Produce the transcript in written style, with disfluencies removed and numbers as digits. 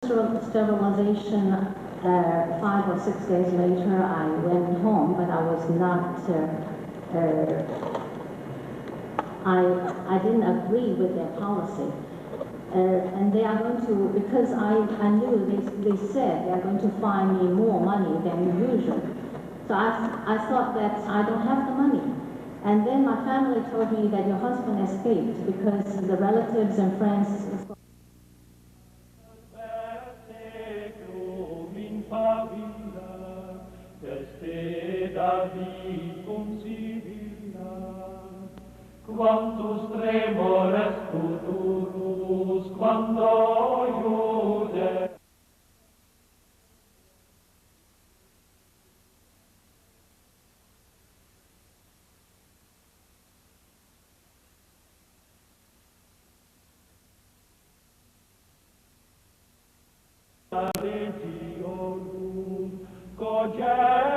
sterilization, 5 or 6 days later, I went home, but I was not, I didn't agree with their policy. And they are going to, because I knew they said they are going to fine me more money than usual. So I thought that I don't have the money. And then my family told me that your husband escaped because the relatives and friends. Quantus tremores futurus, quando iude. Legiorum, cogere